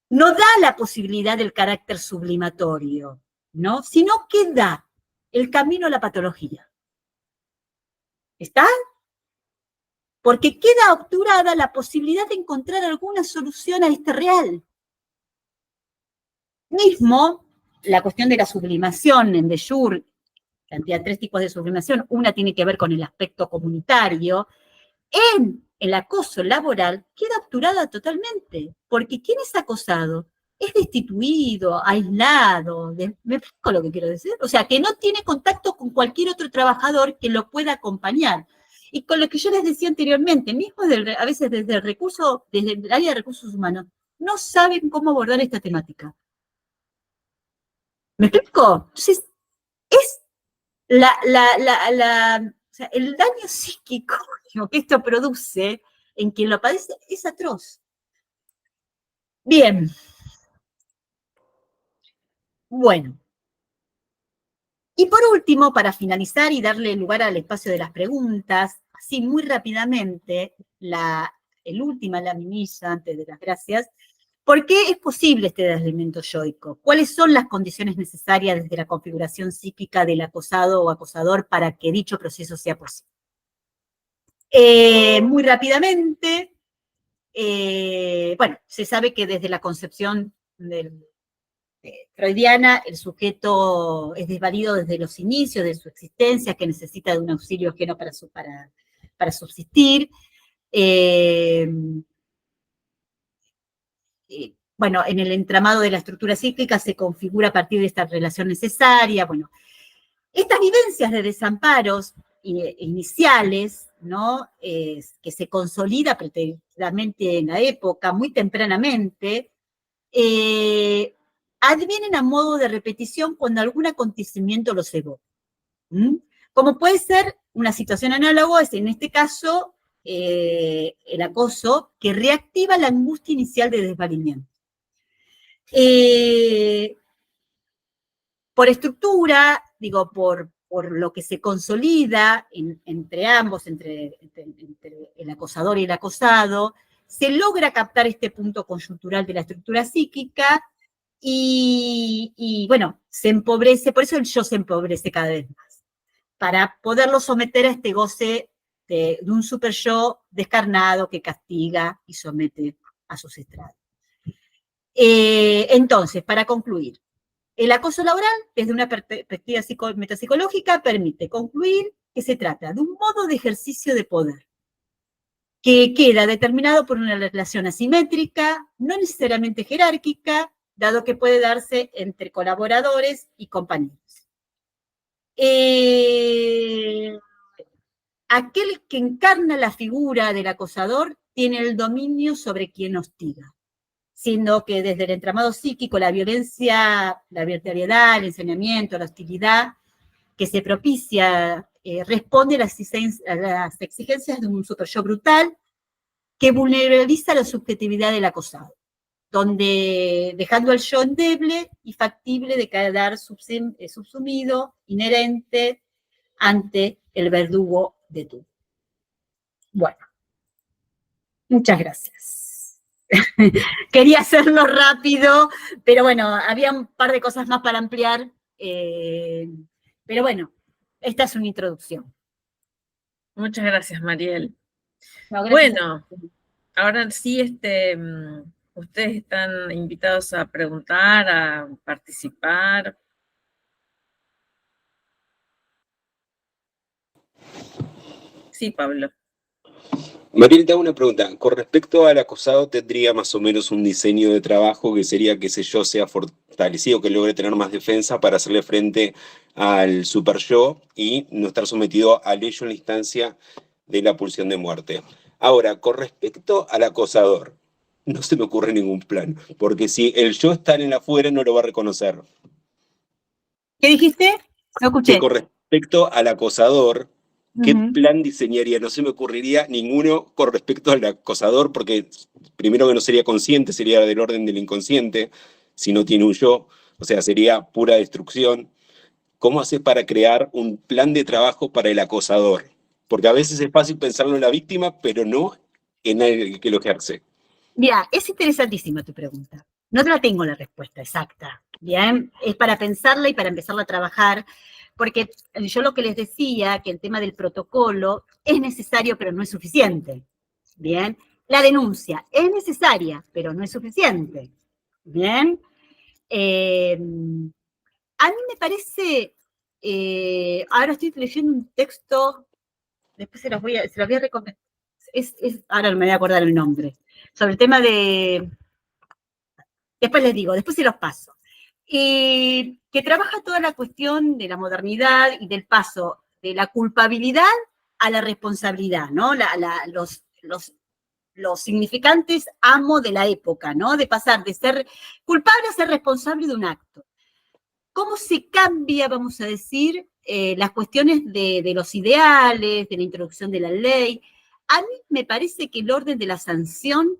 S2: No da la posibilidad del carácter sublimatorio, ¿no? Sino que da el camino a la patología. ¿Está? Porque queda obturada la posibilidad de encontrar alguna solución a este real. Mismo, la cuestión de la sublimación en de Joule, plantea 3 tipos de sublimación. Una tiene que ver con el aspecto comunitario. En el acoso laboral queda obturada totalmente, porque ¿quién es acosado? es destituido, aislado. ¿Me explico lo que quiero decir? O sea, que no tiene contacto con cualquier otro trabajador que lo pueda acompañar. Y con lo que yo les decía anteriormente, mismo a veces desde el área de recursos humanos, no saben cómo abordar esta temática. ¿Me explico? Entonces, es o sea, el daño psíquico que esto produce en quien lo padece es atroz. Bien. Bueno. Y por último, para finalizar y darle lugar al espacio de las preguntas, así muy rápidamente, el última laminilla antes de las gracias, ¿por qué es posible este desaliento yoico? ¿Cuáles son las condiciones necesarias desde la configuración psíquica del acosado o acosador para que dicho proceso sea posible? Muy rápidamente, bueno, se sabe que desde la concepción freudiana, el sujeto es desvalido desde los inicios de su existencia, que necesita de un auxilio ajeno para subsistir. Bueno, en el entramado de la estructura psíquica se configura a partir de esta relación necesaria. Bueno, estas vivencias de desamparos iniciales, ¿no? Que se consolida precisamente en la época, muy tempranamente, advienen a modo de repetición cuando algún acontecimiento los evoca. Como puede ser una situación análoga, es en este caso el acoso, que reactiva la angustia inicial de desvalimiento. Por estructura, digo, por lo que se consolida entre ambos, entre el acosador y el acosado, se logra captar este punto coyuntural de la estructura psíquica y bueno, se empobrece, por eso el yo se empobrece cada vez más, para poderlo someter a este goce de un super yo descarnado que castiga y somete a sus estrados. Entonces, para concluir, el acoso laboral, desde una perspectiva metapsicológica, permite concluir que se trata de un modo de ejercicio de poder que queda determinado por una relación asimétrica, no necesariamente jerárquica, dado que puede darse entre colaboradores y compañeros. Aquel que encarna la figura del acosador tiene el dominio sobre quien hostiga, siendo que desde el entramado psíquico la violencia, la arbitrariedad, el ensañamiento, la hostilidad que se propicia responde a las exigencias de un superyo brutal que vulnerabiliza la subjetividad del acosado, donde dejando al yo endeble y factible de quedar subsumido, inherente ante el verdugo de tú. Bueno, muchas gracias. Quería hacerlo rápido, pero bueno, había un par de cosas más para ampliar, pero bueno, esta es una introducción.
S1: Muchas gracias, Mariel.
S2: No, gracias.
S1: Bueno, ahora sí, ustedes están invitados a preguntar, a participar. Sí, Pablo.
S3: Mariel, te hago una pregunta. Con respecto al acosado, ¿tendría más o menos un diseño de trabajo que sería que ese yo sea fortalecido, que logre tener más defensa para hacerle frente al super yo y no estar sometido al ello en la instancia de la pulsión de muerte? Ahora, con respecto al acosador, no se me ocurre ningún plan, porque si el yo está en el afuera, no lo va a reconocer.
S2: ¿Qué dijiste? No escuché.
S3: Que con respecto al acosador, ¿qué plan diseñaría? No se me ocurriría ninguno con respecto al acosador, porque primero que no sería consciente, sería del orden del inconsciente, si no tiene un yo, o sea, sería pura destrucción. ¿Cómo haces para crear un plan de trabajo para el acosador? Porque a veces es fácil pensarlo en la víctima, pero no en el que lo ejerce.
S2: Mira, es interesantísima tu pregunta. No te la tengo la respuesta exacta, ¿bien? Es para pensarla y para empezarla a trabajar, porque yo lo que les decía, que el tema del protocolo es necesario, pero no es suficiente, ¿bien? La denuncia es necesaria, pero no es suficiente, ¿bien? A mí me parece, ahora estoy leyendo un texto, después se los voy a recomendar, ahora no me voy a acordar el nombre, sobre el tema de Después les digo, después se los paso. Que trabaja toda la cuestión de la modernidad y del paso de la culpabilidad a la responsabilidad, ¿no? Los significantes amo de la época, ¿no? De pasar de ser culpable a ser responsable de un acto. ¿Cómo se cambia, vamos a decir, las cuestiones de los ideales, de la introducción de la ley? A mí me parece que el orden de la sanción,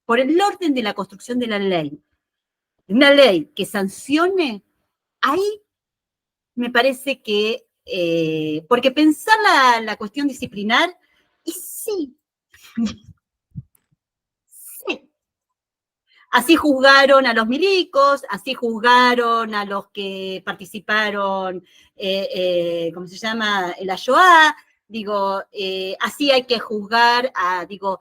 S2: por el orden de la construcción de la ley, una ley que sancione, ahí me parece que, porque pensar la cuestión disciplinar, y sí, sí, así juzgaron a los milicos, así juzgaron a los que participaron, ¿cómo se llama?, en la Shoah, digo, así hay que juzgar a, digo,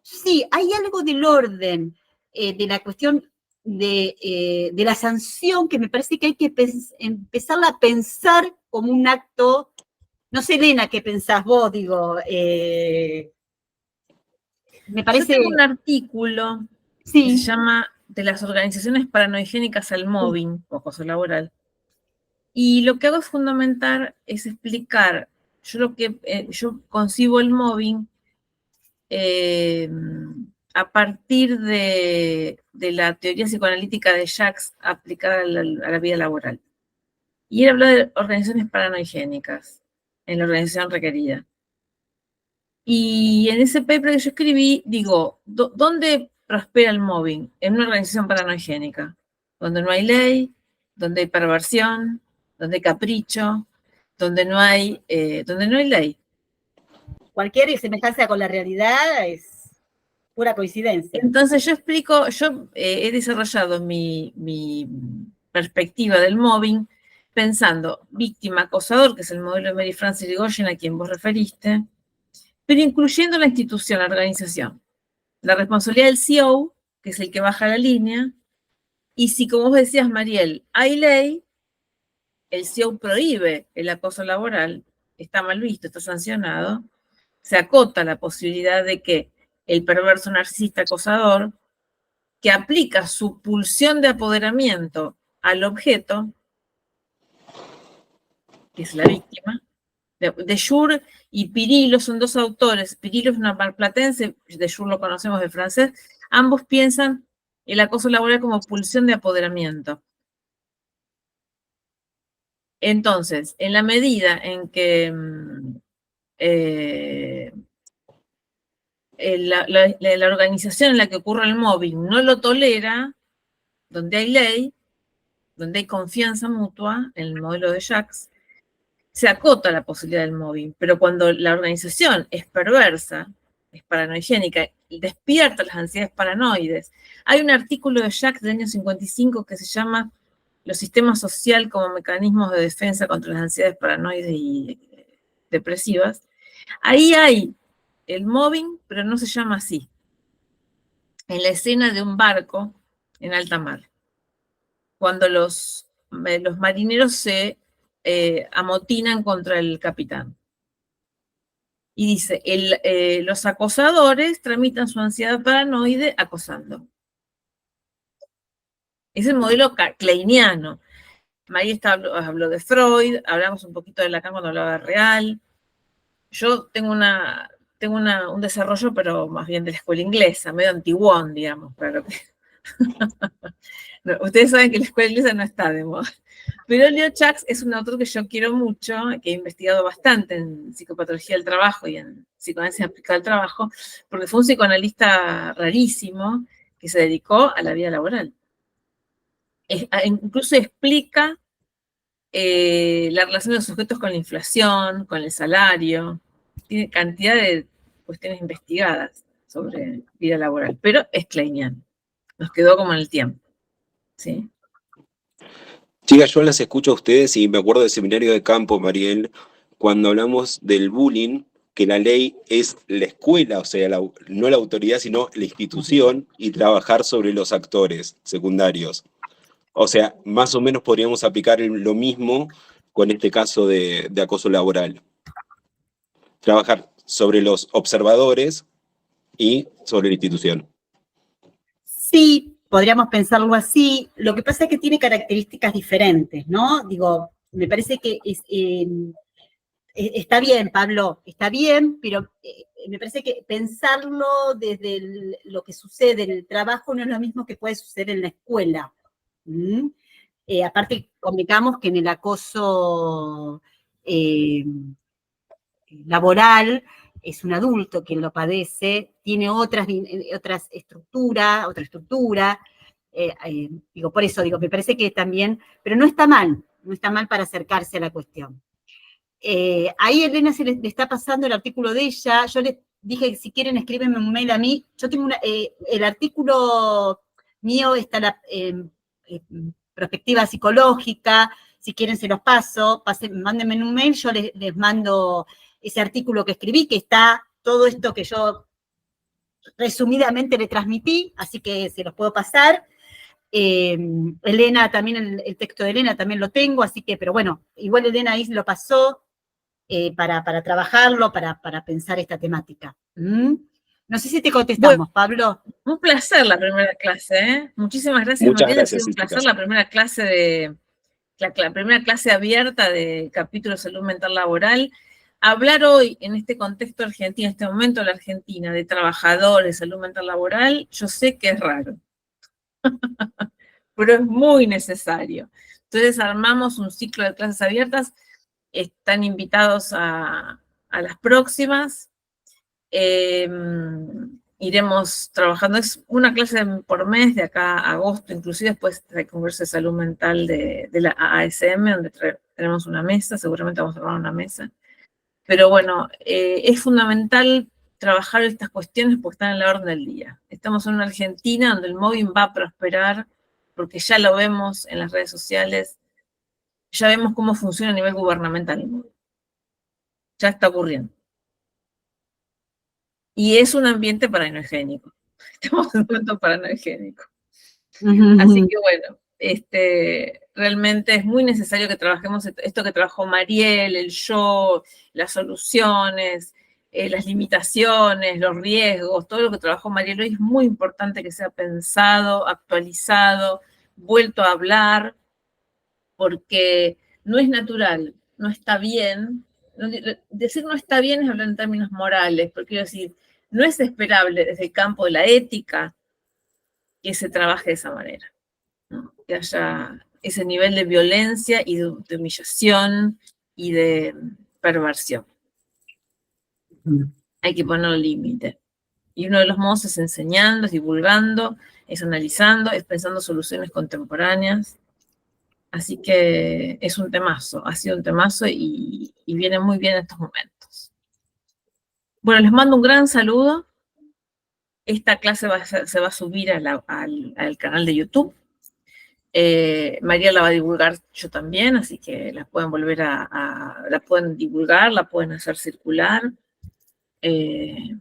S2: sí, hay algo del orden, de la cuestión de la sanción que me parece que hay que empezarla a pensar como un acto, no sé, Elena, ¿qué pensás vos? Digo, me parece...
S1: Yo tengo un artículo que se
S2: Sí,
S1: llama De las organizaciones paranoigénicas al mobbing, o acoso laboral. Y lo que hago es fundamental, es explicar, yo concibo el mobbing a partir de la teoría psicoanalítica de Jacques aplicada a la vida laboral. Y él habla de organizaciones paranoigénicas en la organización requerida. Y en ese paper que yo escribí, digo, ¿dónde prospera el mobbing? En una organización paranoigénica, donde no hay ley, donde hay perversión, donde hay capricho, donde no hay ley.
S2: cualquier semejanza con la realidad es pura coincidencia.
S1: Entonces yo explico, yo he desarrollado mi perspectiva del mobbing pensando víctima, acosador, que es el modelo de Mary Frances Irigoyen a quien vos referiste, pero incluyendo la institución, la organización. La responsabilidad del CEO, que es el que baja la línea, y si, como vos decías, Mariel, hay ley, el CEO prohíbe el acoso laboral, está mal visto, está sancionado, se acota la posibilidad de que el perverso narcisista acosador, que aplica su pulsión de apoderamiento al objeto, que es la víctima, de Jure y Pirillo son dos autores. Pirillo es una marplatense, de Jure lo conocemos de francés. Ambos piensan el acoso laboral como pulsión de apoderamiento. Entonces, en la medida en que la organización en la que ocurre el mobbing no lo tolera, donde hay ley, donde hay confianza mutua, en el modelo de Jacques, se acota la posibilidad del mobbing, pero cuando la organización es perversa, es paranoigénica, y despierta las ansiedades paranoides. Hay un artículo de Jacques del año 55 que se llama Los sistemas sociales como mecanismos de defensa contra las ansiedades paranoides y depresivas. Ahí hay el mobbing, pero no se llama así. En la escena de un barco en alta mar, cuando los marineros se amotinan contra el capitán. Y dice, los acosadores tramitan su ansiedad paranoide acosando. Es el modelo kleiniano. María habló de Freud, hablamos un poquito de Lacan cuando hablaba de Real. Yo tengo un desarrollo, pero más bien de la escuela inglesa, medio antiguón, digamos, para lo que... No, ustedes saben que la escuela inglesa no está de moda. Pero Leo Jacques es un autor que yo quiero mucho, que he investigado bastante en psicopatología del trabajo y en psicoanálisis aplicada al trabajo, porque fue un psicoanalista rarísimo que se dedicó a la vida laboral. Incluso explica la relación de los sujetos con la inflación, con el salario, tiene cantidad de cuestiones investigadas sobre vida laboral, pero es kleiniano, nos quedó como en el tiempo, ¿sí?
S3: Chicas, yo las escucho a ustedes y me acuerdo del seminario de campo, Mariel, cuando hablamos del bullying, que la ley es la escuela, o sea, no la autoridad, sino la institución, y trabajar sobre los actores secundarios. O sea, más o menos podríamos aplicar lo mismo con este caso de acoso laboral. Trabajar sobre los observadores y sobre la institución.
S2: Sí, podríamos pensarlo así. Lo que pasa es que tiene características diferentes, ¿no? Digo, me parece que está bien, Pablo, está bien, pero me parece que pensarlo desde lo que sucede en el trabajo no es lo mismo que puede suceder en la escuela. ¿Mm? Aparte, convengamos que en el acoso laboral es un adulto quien lo padece, tiene otra estructura, digo, por eso digo, me parece que también, pero no está mal para acercarse a la cuestión. Ahí Elena se le está pasando el artículo de ella, yo les dije, si quieren escríbenme un mail a mí, yo tengo el artículo mío está la perspectiva psicológica, si quieren se los paso, mándenme un mail, yo les mando ese artículo que escribí, que está todo esto que yo resumidamente le transmití, así que se los puedo pasar. Elena, también el texto de Elena también lo tengo, así que, pero bueno, igual Elena ahí lo pasó para trabajarlo, para pensar esta temática. No sé si te contestamos, bueno, Pablo.
S1: Un placer la primera clase, ¿eh? Muchísimas gracias,
S3: Muchas
S1: Mariela.
S3: gracias,
S1: ha sido un placer la primera clase la primera clase abierta de capítulo de salud mental laboral. Hablar hoy en este contexto argentino, en este momento de la Argentina, de trabajadores de salud mental laboral, yo sé que es raro, pero es muy necesario. Entonces armamos un ciclo de clases abiertas, están invitados a las próximas. Iremos trabajando, es una clase por mes de acá a agosto, inclusive después del Congreso de Salud Mental de la ASM, donde tenemos una mesa, seguramente vamos a armar una mesa. Pero bueno, es fundamental trabajar estas cuestiones porque están en la orden del día. Estamos en una Argentina donde el mobbing va a prosperar, porque ya lo vemos en las redes sociales, ya vemos cómo funciona a nivel gubernamental el mobbing. Ya está ocurriendo. Y es un ambiente paranoigénico. Estamos en un momento paranoigénico. Así que bueno, realmente es muy necesario que trabajemos esto que trabajó Mariel, el yo, las soluciones, las limitaciones, los riesgos, todo lo que trabajó Mariel hoy es muy importante que sea pensado, actualizado, vuelto a hablar, porque no es natural, no está bien. Decir no está bien es hablar en términos morales, porque quiero decir, no es esperable desde el campo de la ética que se trabaje de esa manera, ¿no? Que haya ese nivel de violencia y de humillación y de perversión. Hay que poner límite. Y uno de los modos es enseñando, es divulgando, es analizando, es pensando soluciones contemporáneas. Así que es un temazo, ha sido un temazo y viene muy bien en estos momentos. Bueno, les mando un gran saludo. Esta clase se va a subir al canal de YouTube. María la va a divulgar yo también, así que la pueden volver la pueden divulgar, la pueden hacer circular. Y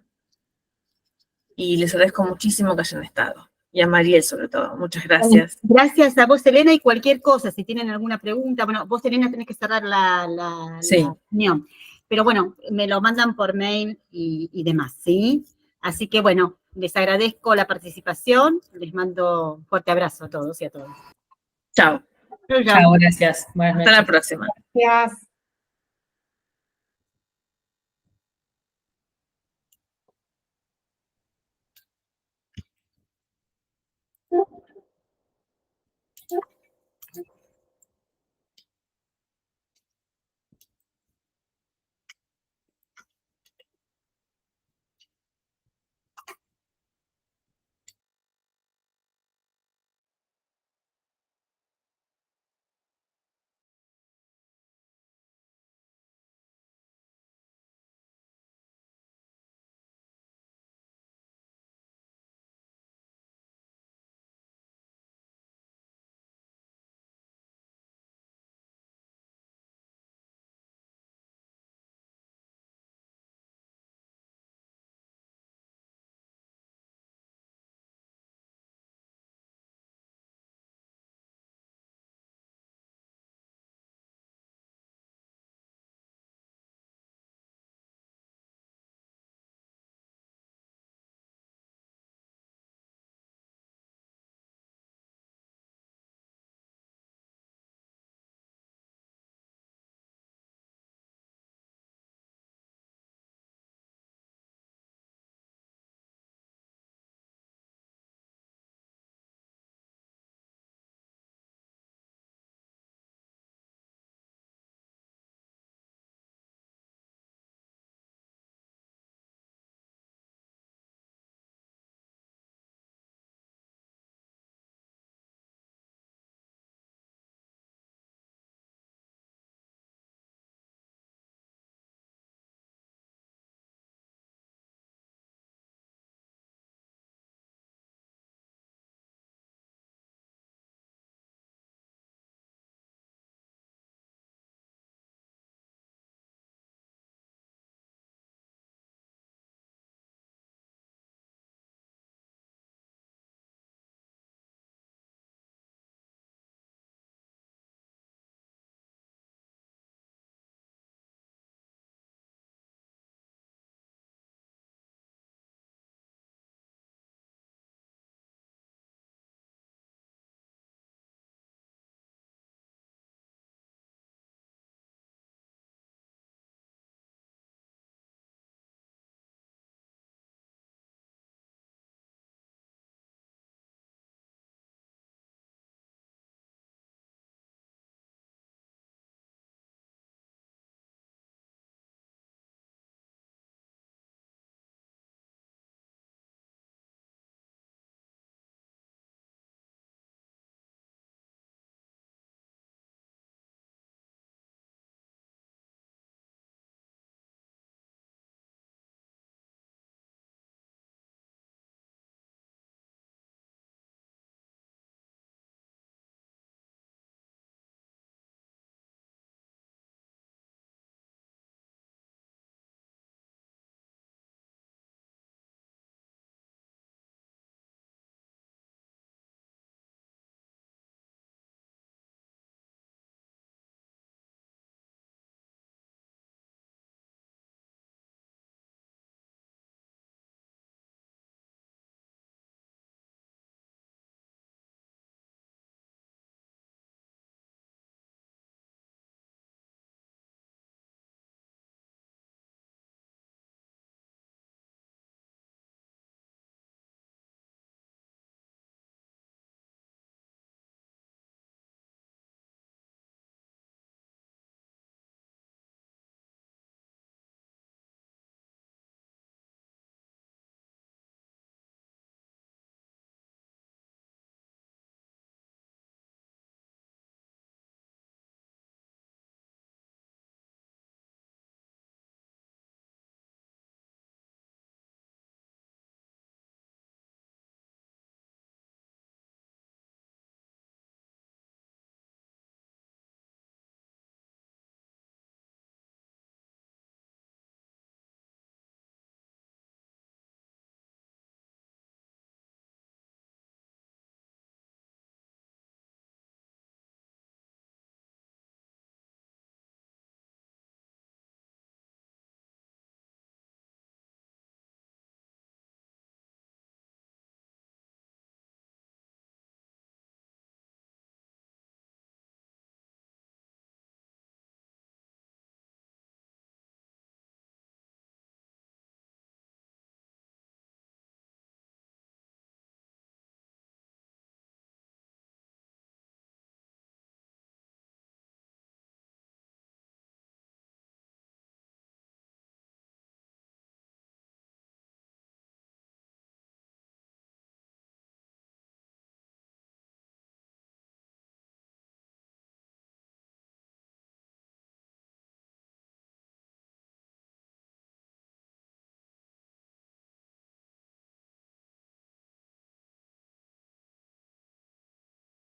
S1: les agradezco muchísimo que hayan estado. Y a Mariel sobre todo, muchas gracias.
S2: Gracias a vos, Elena, y cualquier cosa, si tienen alguna pregunta, bueno, vos, Elena, tenés que cerrar la reunión. Pero bueno, me lo mandan por mail y demás, ¿sí? Así que bueno, les agradezco la participación, les mando un fuerte abrazo a todos y a todas.
S1: Chao.
S4: Chao, gracias.
S1: Hasta la próxima.
S4: Gracias.